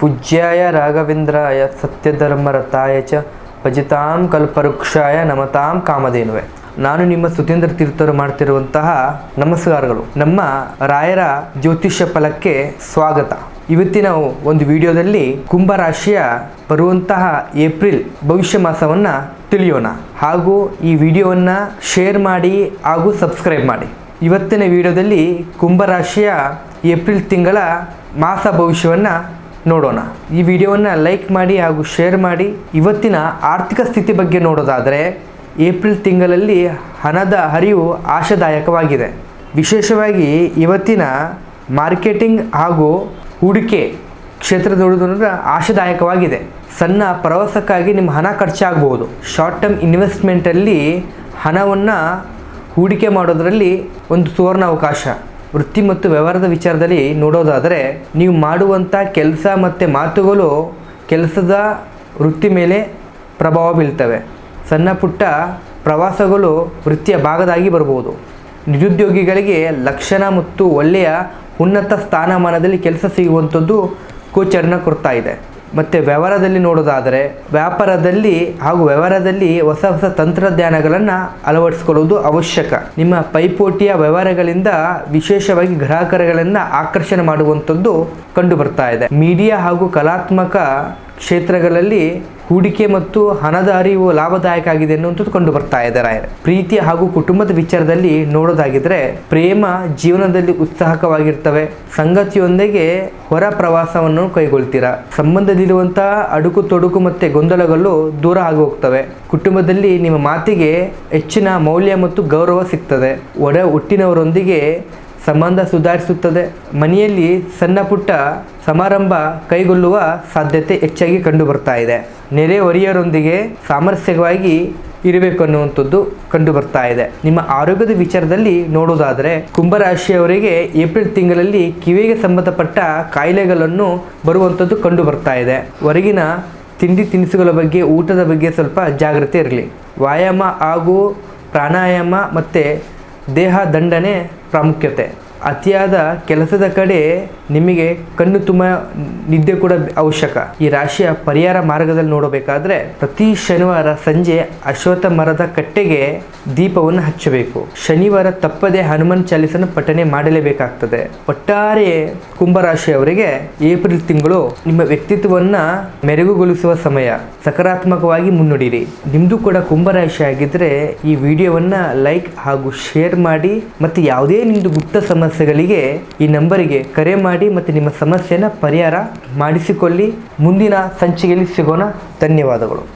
ಪೂಜ್ಯಾಯ ರಾಘವೇಂದ್ರಾಯ ಸತ್ಯಧರ್ಮರತಾಯ ಚ ಭಜತಾಂ ಕಲ್ಪವೃಕ್ಷಾಯ ನಮತಾಂ ಕಾಮಧೇನುವೆ. ನಾನು ನಿಮ್ಮ ಸುಧೀಂದ್ರ ತೀರ್ಥರು ಮಾಡ್ತಿರುವಂತಹ ನಮಸ್ಕಾರಗಳು. ನಮ್ಮ ರಾಯರ ಜ್ಯೋತಿಷ್ಯ ಫಲಕ್ಕೆ ಸ್ವಾಗತ. ಇವತ್ತಿನ ಒಂದು ವಿಡಿಯೋದಲ್ಲಿ ಕುಂಭರಾಶಿಯ ಬರುವಂತಹ ಏಪ್ರಿಲ್ ಭವಿಷ್ಯ ಮಾಸವನ್ನು ತಿಳಿಯೋಣ. ಹಾಗೂ ಈ ವಿಡಿಯೋವನ್ನು ಶೇರ್ ಮಾಡಿ ಹಾಗೂ ಸಬ್ಸ್ಕ್ರೈಬ್ ಮಾಡಿ. ಇವತ್ತಿನ ವಿಡಿಯೋದಲ್ಲಿ ಕುಂಭರಾಶಿಯ ಏಪ್ರಿಲ್ ತಿಂಗಳ ಮಾಸ ಭವಿಷ್ಯವನ್ನು ನೋಡೋಣ. ಈ ವಿಡಿಯೋವನ್ನು ಲೈಕ್ ಮಾಡಿ ಹಾಗೂ ಶೇರ್ ಮಾಡಿ. ಇವತ್ತಿನ ಆರ್ಥಿಕ ಸ್ಥಿತಿ ಬಗ್ಗೆ ನೋಡೋದಾದರೆ ಏಪ್ರಿಲ್ ತಿಂಗಳಲ್ಲಿ ಹಣದ ಹರಿವು ಆಶಾದಾಯಕವಾಗಿದೆ. ವಿಶೇಷವಾಗಿ ಇವತ್ತಿನ ಮಾರ್ಕೆಟಿಂಗ್ ಹಾಗೂ ಹೂಡಿಕೆ ಕ್ಷೇತ್ರ ನೋಡೋದಂದ್ರೆ ಆಶಾದಾಯಕವಾಗಿದೆ. ಸಣ್ಣ ಪ್ರವಾಸಕ್ಕಾಗಿ ನಿಮ್ಮ ಹಣ ಖರ್ಚಾಗಬಹುದು. ಶಾರ್ಟ್ ಟರ್ಮ್ ಇನ್ವೆಸ್ಟ್ಮೆಂಟಲ್ಲಿ ಹಣವನ್ನು ಹೂಡಿಕೆ ಮಾಡೋದರಲ್ಲಿ ಒಂದು ಸುವರ್ಣ ಅವಕಾಶ. ವೃತ್ತಿ ಮತ್ತು ವ್ಯವಹಾರದ ವಿಚಾರದಲ್ಲಿ ನೋಡೋದಾದರೆ ನೀವು ಮಾಡುವಂಥ ಕೆಲಸ ಮತ್ತು ಮಾತುಗಳು ಕೆಲಸದ ವೃತ್ತಿ ಮೇಲೆ ಪ್ರಭಾವ ಬೀಳ್ತವೆ. ಸಣ್ಣ ಪುಟ್ಟ ಪ್ರವಾಸಗಳು ವೃತ್ತಿಯ ಭಾಗದಾಗಿ ಬರ್ಬೋದು. ನಿರುದ್ಯೋಗಿಗಳಿಗೆ ಲಕ್ಷಣ ಮತ್ತು ಒಳ್ಳೆಯ ಉನ್ನತ ಸ್ಥಾನಮಾನದಲ್ಲಿ ಕೆಲಸ ಸಿಗುವಂಥದ್ದು ಗೋಚರಣ ಕೊಡ್ತಾ ಇದೆ. ಮತ್ತು ವ್ಯವಹಾರದಲ್ಲಿ ನೋಡೋದಾದರೆ ವ್ಯಾಪಾರದಲ್ಲಿ ಹಾಗೂ ವ್ಯವಹಾರದಲ್ಲಿ ಹೊಸ ಹೊಸ ತಂತ್ರಜ್ಞಾನಗಳನ್ನು ಅಳವಡಿಸ್ಕೊಳ್ಳುವುದು ಅವಶ್ಯಕ. ನಿಮ್ಮ ಪೈಪೋಟಿಯ ವ್ಯವಹಾರಗಳಿಂದ ವಿಶೇಷವಾಗಿ ಗ್ರಾಹಕರುಗಳನ್ನು ಆಕರ್ಷಣೆ ಮಾಡುವಂಥದ್ದು ಕಂಡು ಬರ್ತಾ ಇದೆ. ಮೀಡಿಯಾ ಹಾಗೂ ಕಲಾತ್ಮಕ ಕ್ಷೇತ್ರಗಳಲ್ಲಿ ಹೂಡಿಕೆ ಮತ್ತು ಹಣದ ಹರಿವು ಲಾಭದಾಯಕ ಆಗಿದೆ ಅನ್ನುವಂಥದ್ದು ಕಂಡು ಬರ್ತಾ ಇದೆ. ರಾಯರೇ, ಪ್ರೀತಿ ಹಾಗೂ ಕುಟುಂಬದ ವಿಚಾರದಲ್ಲಿ ನೋಡೋದಾಗಿದ್ರೆ ಪ್ರೇಮ ಜೀವನದಲ್ಲಿ ಉತ್ಸಾಹಕವಾಗಿರ್ತವೆ. ಸಂಗತಿಯೊಂದಿಗೆ ಹೊರ ಪ್ರವಾಸವನ್ನು ಕೈಗೊಳ್ತೀರಾ. ಸಂಬಂಧದಲ್ಲಿರುವಂತಹ ಅಡುಕು ತೊಡುಕು ಮತ್ತು ಗೊಂದಲಗಳು ದೂರ ಆಗಿ ಹೋಗ್ತವೆ. ಕುಟುಂಬದಲ್ಲಿ ನಿಮ್ಮ ಮಾತಿಗೆ ಹೆಚ್ಚಿನ ಮೌಲ್ಯ ಮತ್ತು ಗೌರವ ಸಿಗ್ತದೆ. ಒಡ ಹುಟ್ಟಿನವರೊಂದಿಗೆ ಸಂಬಂಧ ಸುಧಾರಿಸುತ್ತದೆ. ಮನೆಯಲ್ಲಿ ಸಣ್ಣ ಪುಟ್ಟ ಸಮಾರಂಭ ಕೈಗೊಳ್ಳುವ ಸಾಧ್ಯತೆ ಹೆಚ್ಚಾಗಿ ಕಂಡು ಬರ್ತಾ ಇದೆ. ನೆರೆಹೊರೆಯವರೊಂದಿಗೆ ಸಾಮರಸ್ಯವಾಗಿ ಇರಬೇಕು ಅನ್ನುವಂಥದ್ದು ಕಂಡು ಬರ್ತಾ ಇದೆ. ನಿಮ್ಮ ಆರೋಗ್ಯದ ವಿಚಾರದಲ್ಲಿ ನೋಡೋದಾದರೆ ಕುಂಭರಾಶಿಯವರಿಗೆ ಏಪ್ರಿಲ್ ತಿಂಗಳಲ್ಲಿ ಕಿವಿಗೆ ಸಂಬಂಧಪಟ್ಟ ಕಾಯಿಲೆಗಳನ್ನು ಬರುವಂಥದ್ದು ಕಂಡು ಬರ್ತಾ ಇದೆ. ಹೊರಗಿನ ತಿಂಡಿ ತಿನಿಸುಗಳ ಬಗ್ಗೆ, ಊಟದ ಬಗ್ಗೆ ಸ್ವಲ್ಪ ಜಾಗ್ರತೆ ಇರಲಿ. ವ್ಯಾಯಾಮ ಹಾಗೂ ಪ್ರಾಣಾಯಾಮ ಮತ್ತು ದೇಹ ದಂಡನೆ ಪ್ರಾಮುಖ್ಯತೆ. ಅತಿಯಾದ ಕೆಲಸದ ಕಡೆ ನಿಮಗೆ ಕಣ್ಣು ತುಂಬ ನಿದ್ದೆ ಕೂಡ ಅವಶ್ಯಕ. ಈ ರಾಶಿಯ ಪರಿಹಾರ ಮಾರ್ಗದಲ್ಲಿ ನೋಡಬೇಕಾದ್ರೆ ಪ್ರತಿ ಶನಿವಾರ ಸಂಜೆ ಅಶ್ವತ್ಥ ಮರದ ಕಟ್ಟೆಗೆ ದೀಪವನ್ನು ಹಚ್ಚಬೇಕು. ಶನಿವಾರ ತಪ್ಪದೆ ಹನುಮಾನ್ ಚಾಲೀಸನ ಪಠನೆ ಮಾಡಲೇಬೇಕಾಗ್ತದೆ. ಒಟ್ಟಾರೆ ಕುಂಭರಾಶಿಯವರಿಗೆ ಏಪ್ರಿಲ್ ತಿಂಗಳು ನಿಮ್ಮ ವ್ಯಕ್ತಿತ್ವವನ್ನು ಮೆರುಗುಗೊಳಿಸುವ ಸಮಯ. ಸಕಾರಾತ್ಮಕವಾಗಿ ಮುನ್ನಡೆಯಿರಿ. ನಿಮ್ಮದು ಕೂಡ ಕುಂಭರಾಶಿ ಆಗಿದ್ದರೆ ಈ ವಿಡಿಯೋವನ್ನು ಲೈಕ್ ಹಾಗೂ ಶೇರ್ ಮಾಡಿ. ಮತ್ತು ಯಾವುದೇ ನಿಮ್ಮದು ಗುಪ್ತ ಸಮಸ್ಯೆಗಳಿಗೆ ಈ ನಂಬರಿಗೆ ಕರೆ ಮಾಡಿ ಮತ್ತು ನಿಮ್ಮ ಸಮಸ್ಯೆನ ಪರಿಹಾರ ಮಾಡಿಸಿಕೊಳ್ಳಿ. ಮುಂದಿನ ಸಂಚಿಕೆಯಲ್ಲಿ ಸಿಗೋಣ. ಧನ್ಯವಾದಗಳು.